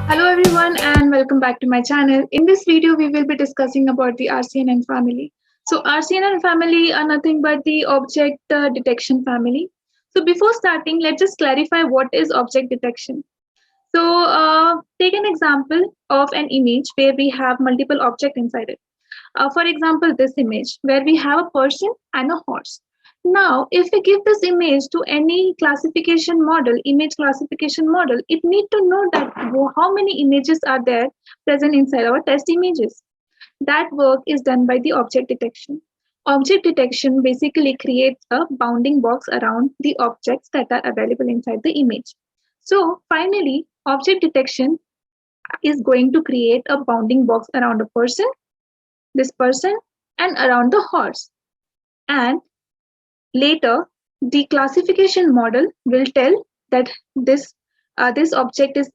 Hello everyone and welcome back to my channel. In this video, we will be discussing about the RCNN family. So RCNN family are nothing but the object detection family. So before starting, let's just clarify what is object detection. So take an example of an image where we have multiple objects inside it. For example, this image where we have a person and a horse. Now, if we give this image to any classification model, image classification model, it need to know that how many images are there present inside our test images. That work is done by the object detection. Object detection basically creates a bounding box around the objects that are available inside the image. So finally, object detection is going to create a bounding box around a person, this person, and around the horse. And later, the classification model will tell that this object is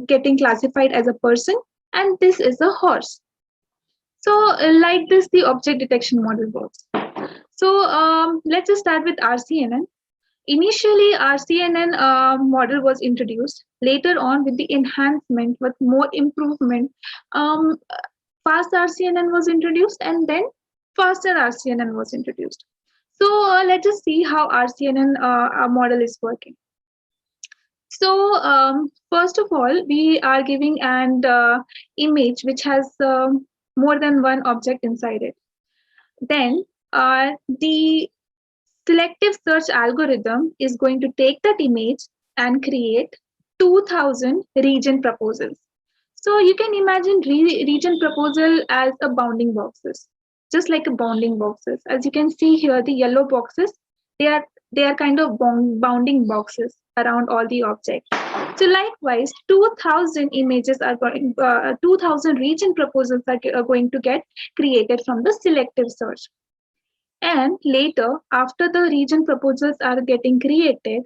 getting classified as a person and this is a horse. So like this, the object detection model works. So let's just start with RCNN. Initially, RCNN model was introduced. Later on, with the enhancement, with more improvement, um, fast RCNN was introduced, and then faster RCNN was introduced. So let's just see how RCNN model is working. So first of all, we are giving an image which has more than one object inside it. Then the selective search algorithm is going to take that image and create 2000 region proposals. So you can imagine region proposal as a bounding boxes, just like a bounding boxes. As you can see here, the yellow boxes, they are kind of bounding boxes around all the objects. So likewise, 2000 images are going, 2000 region proposals are going to get created from the selective search. And later, after the region proposals are getting created,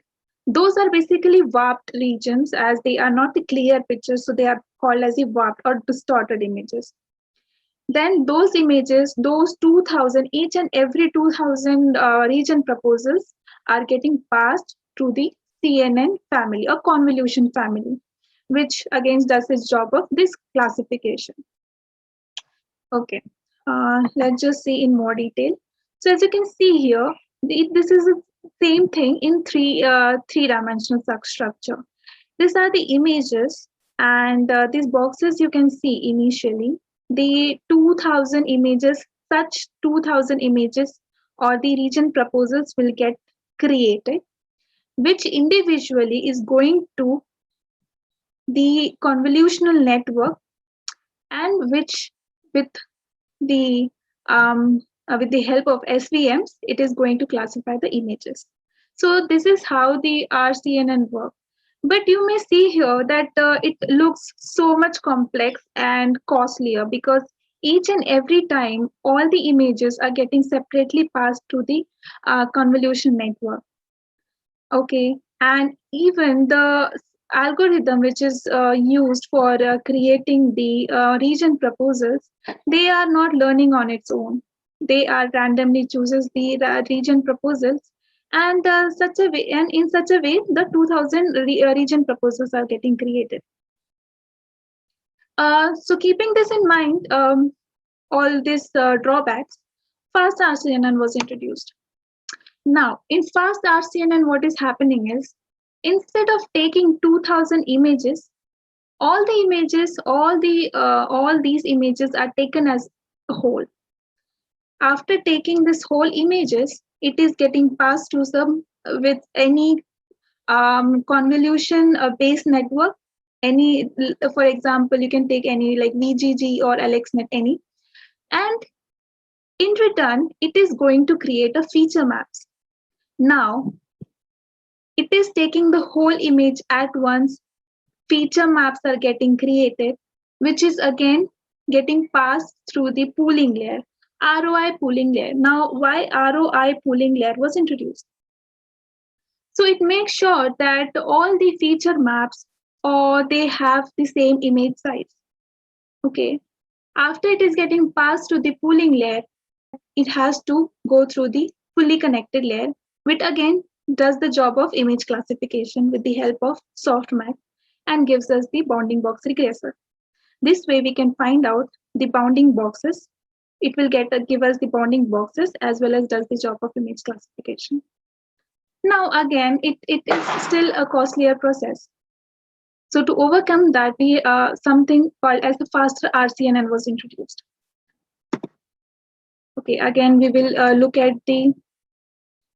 those are basically warped regions as they are not the clear pictures, so they are called as the warped or distorted images. Then those images, those 2000, each and every 2000 region proposals are getting passed through the CNN family or convolution family, which again does its job of this classification. Okay, let's just see in more detail. So as you can see here, this is the same thing in three-dimensional structure. These are the images, and these boxes you can see initially. The 2000 images, such 2000 images or the region proposals will get created, which individually is going to the convolutional network and which with the with the help of SVMs, it is going to classify the images. So this is how the RCNN works. But you may see here that it looks so much complex and costlier because each and every time all the images are getting separately passed to the convolution network. Okay, and even the algorithm which is used for creating the region proposals, they are not learning on its own. They are randomly chooses the region proposals, and such a way, and in such a way, the 2000 region proposals are getting created. So keeping this in mind, all these drawbacks, fast RCNN was introduced. Now, in fast RCNN, what is happening is instead of taking 2000 images, all these images are taken as a whole. After taking this whole images, it is getting passed to some with any convolution based network. Any, for example, you can take any like VGG or AlexNet, any, and in return, it is going to create a feature maps. Now, it is taking the whole image at once. Feature maps are getting created, which is again getting passed through the pooling layer, ROI pooling layer. Now, why ROI pooling layer was introduced? So it makes sure that all the feature maps or they have the same image size. Okay. After it is getting passed to the pooling layer, it has to go through the fully connected layer, which again does the job of image classification with the help of softmax. and gives us the bounding box regressor. This way we can find out the bounding boxes. It will give us the bounding boxes as well as does the job of image classification. Now again, it is still a costlier process. So to overcome that, we something called as the faster RCNN was introduced. Okay, again we will look at the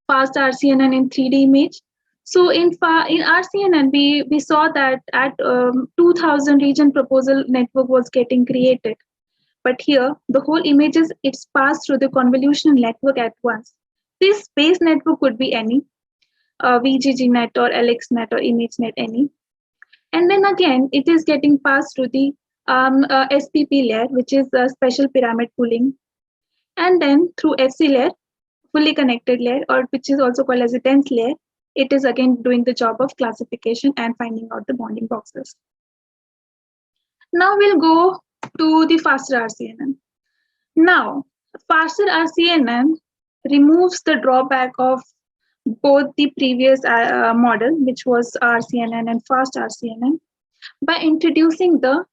fast RCNN in 3D image. So in RCNN, we saw that at 2000 region proposal network was getting created. But here, the whole images, it's passed through the convolutional network at once. This base network could be any, VGGNet or LXNet or ImageNet, any. And then again, it is getting passed through the SPP layer, which is special pyramid pooling. And then through FC layer, fully connected layer, or which is also called as a dense layer, it is again doing the job of classification and finding out the bounding boxes. Now we'll go to the faster RCNN. Now, faster RCNN removes the drawback of both the previous model, which was RCNN and fast RCNN, by introducing the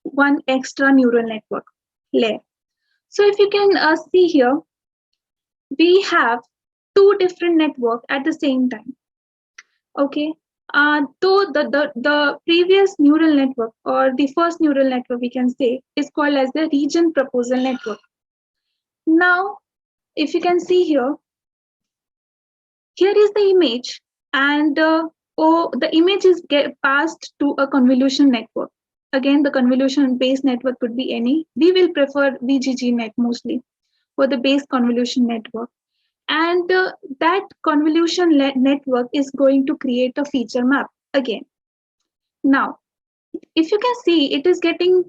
one extra neural network layer. So if you can see here, we have two different networks at the same time. Okay, though the previous neural network or the first neural network we can say is called as the region proposal network. Now, if you can see here, here is the image, and the image is passed to a convolution network. Again, the convolution based network could be any. We will prefer VGGNet mostly for the base convolution network. And that convolution network is going to create a feature map again. Now, if you can see, it is getting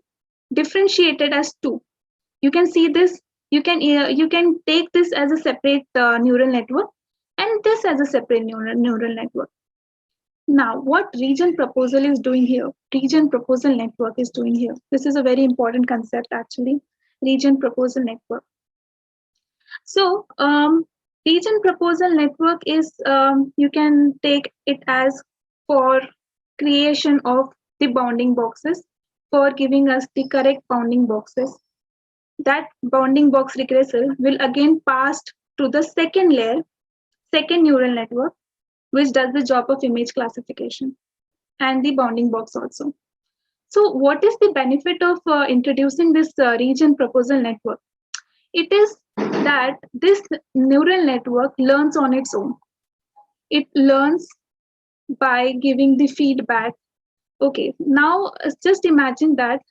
differentiated as two. You can see this. You can take this as a separate neural network and this as a separate neural network. Now, what region proposal is doing here? Region proposal network is doing here. This is a very important concept actually. Region proposal network. So, region proposal network is, you can take it as for creation of the bounding boxes, for giving us the correct bounding boxes. That bounding box regressor will again pass to the second layer, second neural network, which does the job of image classification and the bounding box also. So what is the benefit of introducing this region proposal network? It is that this neural network learns on its own. It learns by giving the feedback. Okay, now just imagine that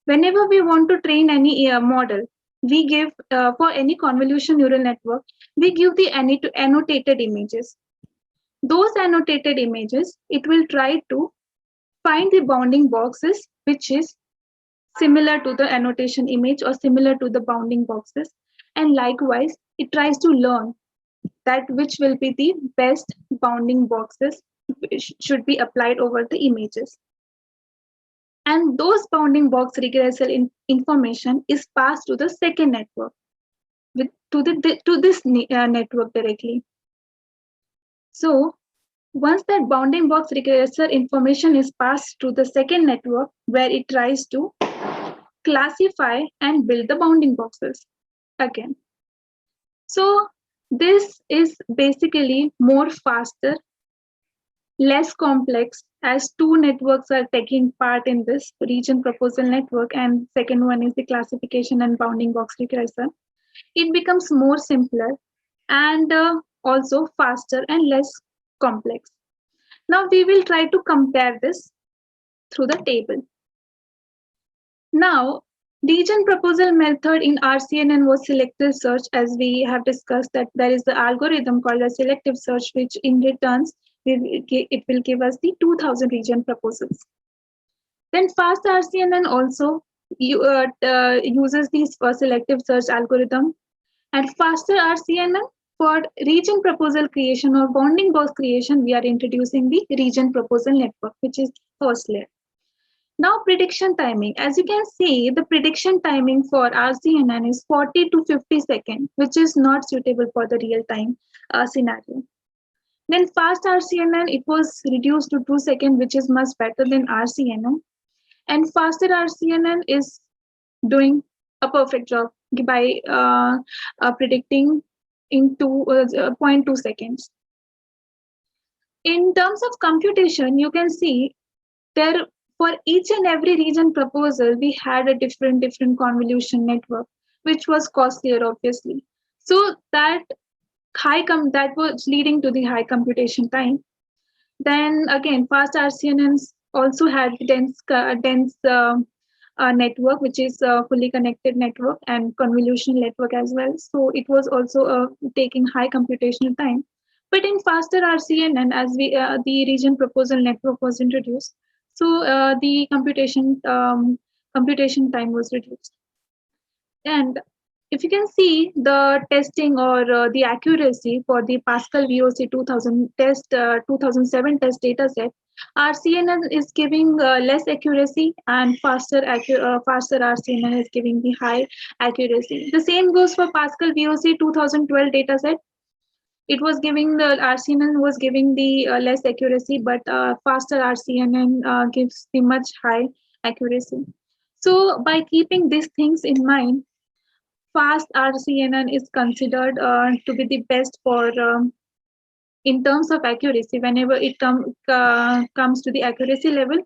whenever we want to train any model, we give, for any convolution neural network, we give the annotated images. Those annotated images, it will try to find the bounding boxes, which is similar to the annotation image or similar to the bounding boxes. And likewise, it tries to learn that which will be the best bounding boxes which should be applied over the images. And those bounding box regressor information is passed to the second network, to this network directly. So once that bounding box regressor information is passed to the second network, where it tries to classify and build the bounding boxes again. So this is basically more faster, less complex, as two networks are taking part in this region proposal network, and second one is the classification and bounding box regressor. It becomes more simpler and also faster and less complex. Now we will try to compare this through the table. Now, region proposal method in RCNN was selective search, as we have discussed that there is the algorithm called as selective search, which in returns, it will give us the 2000 region proposals. Then fast RCNN also uses these for selective search algorithm, and faster RCNN for region proposal creation or bounding box creation, we are introducing the region proposal network, which is first layer. Now prediction timing, as you can see, the prediction timing for RCNN is 40 to 50 seconds, which is not suitable for the real time scenario. Then fast RCNN, it was reduced to 2 seconds, which is much better than RCNN. And faster RCNN is doing a perfect job by predicting in 0.2 seconds. In terms of computation, you can see there for each and every region proposal, we had a different convolution network, which was costlier, obviously. So that that was leading to the high computation time. Then again, fast RCNNs also had dense network, which is a fully connected network and convolutional network as well. So it was also taking high computational time. But in faster RCNN, as the region proposal network was introduced, so the computation time was reduced. And if you can see the testing or the accuracy for the Pascal VOC 2007 test dataset, RCNN is giving less accuracy and faster RCNN is giving the high accuracy. The same goes for Pascal VOC 2012 dataset. It was giving the RCNN was giving the less accuracy, but faster RCNN gives the much high accuracy. So by keeping these things in mind, fast RCNN is considered to be the best for in terms of accuracy. Whenever it comes to the accuracy level,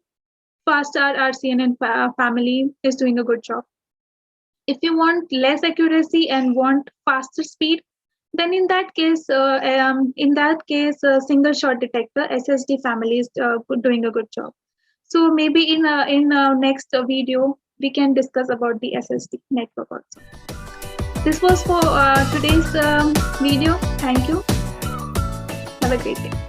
fast RCNN family is doing a good job. If you want less accuracy and want faster speed, then in that case, single shot detector SSD family is doing a good job. So maybe in next video we can discuss about the SSD network also. This was for today's video. Thank you. Have a great day.